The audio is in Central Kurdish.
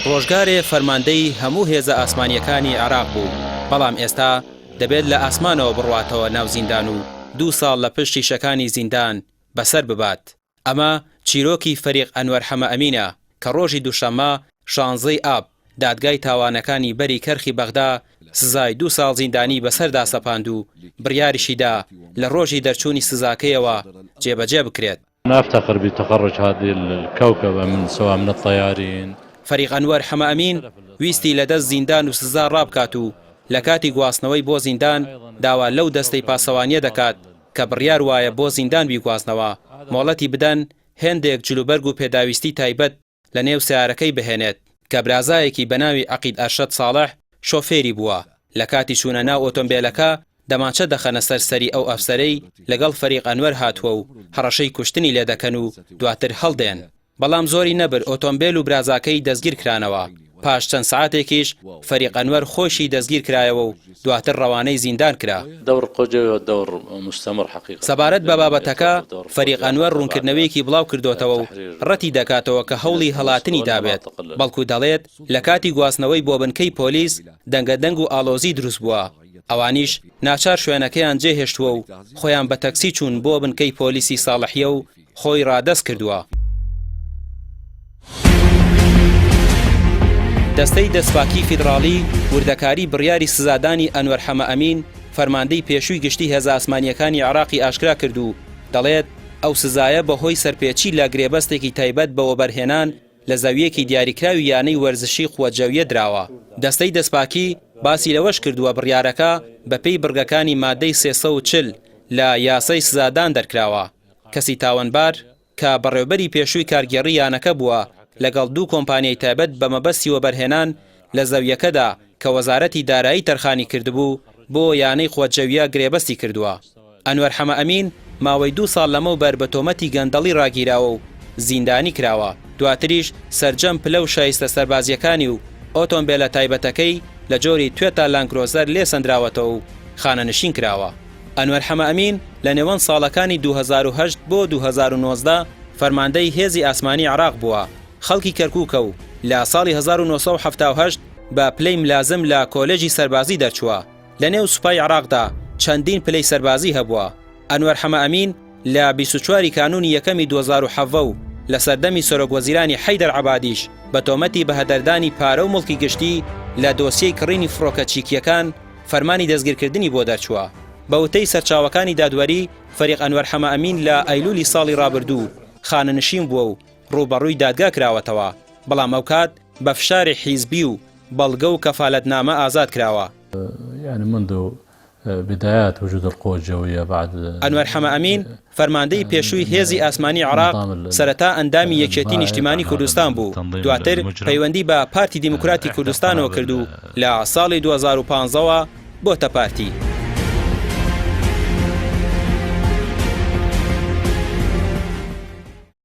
ڕۆژگارێ فەرماندەی هەموو هێزە ئاسمانیەکانی عێراق بوو، بەڵام ئێستا دەبێت لە ئاسمانەوە بڕواتەوە ناو زیندان و 2 ساڵ لە پشتی شەکانی زیندان بەسەر ببات. ئەمە چیرۆکی فەریق ئەنوەر حەمەئەمینە کە ڕۆژی دووشەممە 16 ئاب دادگای تاوانەکانی بەری کەرخی بەغدا سزای 2 ساڵ زیندانی بەسەردا سەپاند و بڕیاریشیدا لە ڕۆژی دەرچوونی سزاکەیەوە جێبەجێ بکرێت. نفتخر بتخرج هذه الكوكبة من سواء من الطيارين. فەریق ئەنوەر حەمەئەمین ویستی لەدەست زیندان و سزا ڕابکات و لە کاتی گواستنەوەی بۆ زیندان داوا لەو دەستەی پاسەوانیە دەکات کە بڕیار وایە بۆ زیندان بیگواستنەوە مۆڵەتی بدەن هێندێک جلوبەرگ و پێداویستی تایبەت لە نێو سیارەکەی بهێنێت کە برازایەکی بەناوی عەقید ئەرشەد ساڵح شۆفێری بووە. لە کاتی چوونە ناو ئۆتۆمبیلەکە دەمانچە دەخەنە سەرسەری ئەو ئەفسەرەی لەگەڵ فەریق ئەنوەر هاتووە و هەڕەشەی کوشتنی لێ دەکەن و دواتر هەڵدێن. بەڵام زۆری نەبر ئۆتۆمبیل و برازاکەی دەستگیر کرانەوە. پاش چەند سەعاتێکیش فەریق ئەنوەر خۆشی دەستگیر کرایەوە و دواتر ڕەوانەی زیندان کرا. سەبارەت بە بابەتەکە فەریق ئەنوەر ڕوونکردنەوەیەکی بڵاو کردوتەوە و ڕەتی دەکاتەوە کە هەوڵی هەڵاتنی دابێت، بەڵکو دەڵێت لە کاتی گواستنەوەی بۆ بنکەی پۆلیس دەنگەدەنگ و ئالۆزی دروست بووە. ئەوانیش ناچار شوێنەکەیان جێهێشتووە و خۆیان بە تەکسی چوون بۆ بنکەی پۆلیسی ساڵحیە و خۆی ڕادەست کردووە. دەستەی دەستپاکی فیدراڵی وردەکاری بڕیاری سزادانی ئەنوەر حەمەئەمین فەرماندەی پێشووی گشتی هێزە ئاسمانیەکانی عێراقی ئاشکرا کرد و دەڵێت ئەو سزایە بەهۆی سەرپێچی لە گرێبەستێکی تایبەت بەوە بەرهێنان لە زەویەکی دیاریکراوی یانەی وەرزشی قووەجەویە دراوە. دەستەی دەستپاکی باسی لەوەش کردووە بڕیارەکە بەپێی بڕگەکانی مادەی 340 لە یاسای سزادان دەرکراوە. کەسی تاوانبار کە بەڕێوەبەری پێشووی کارگێڕی یانەکە بووە لەگەڵ 2 کۆمپانیای تایبەت بە مەبەستی وەبەرهێنان لە زەویەکەدا کە وەزارەتی دارایی تەرخانی کردبوو بۆ یانەی قووەجەویە گرێبەستی کردووە. ئەنوەر حەمەئەمین ماوەی 2 ساڵ لەمەوبەر بە تۆمەتی گەندەڵی ڕاگیراوە و زیندانی کراوە. دواتریش سەرجەم پلە و شایستە سەربازیەکانی و ئۆتۆمبیلە تایبەتەکەی لە جۆری توێتا لانگرۆزەر لێ سەندراوەتەوە و خانەنشین کراوە. ئەنوەر حەمەئەمین لە نێوان ساڵەکانی 2008 بۆ 2019 فەرماندەی هێزی ئاسمانی عێراق بووە. خەڵکی کەرکووکە و لە ساڵی 1978 بە پلەی ملازم لە کۆلێژی سەربازی دەرچووە. لە نێو سوپای عێراقدا چەندین پلەی سەربازی هەبووە. ئەنوەر حەمەئەمین لە 24 کانونی یەکەمی 2007 و لە سەردەمی سەرۆکوەزیرانی حەیدەر عەبادیش بە تۆمەتی بەهەدەردانی پارە و مڵکی گشتی لە دۆسیەی کڕینی فڕۆکە چیکیەکان فەرمانی دەستگیرکردنی بۆ دەرچووە. بە وتەی سەرچاوەکانی دادوەری فەریق ئەنوەر حەمەئەمین لە ئەیلولی ساڵی ڕابردوو خانەنشین بووە و ڕوبەڕووی دادگا کراوەتەوە، بەڵام ئەو کات بە فشاری حیزبی و بەڵگە و کەفالەتنامە ئازاد کراوە. يعني منذ بدايات وجود القوى الجوية بعد ئەنوەر حەمەئەمین فەرماندەی پێشووی هێزی ئاسمانی عێراق سەرەتا ئەندامی یەکێتی نیشتیمانی کوردستان بوو، دواتر پەیوەندی بە پارتی دیموکراتی کوردستانەوە کرد و لە ساڵی 2015ەوە بۆتە پارتی.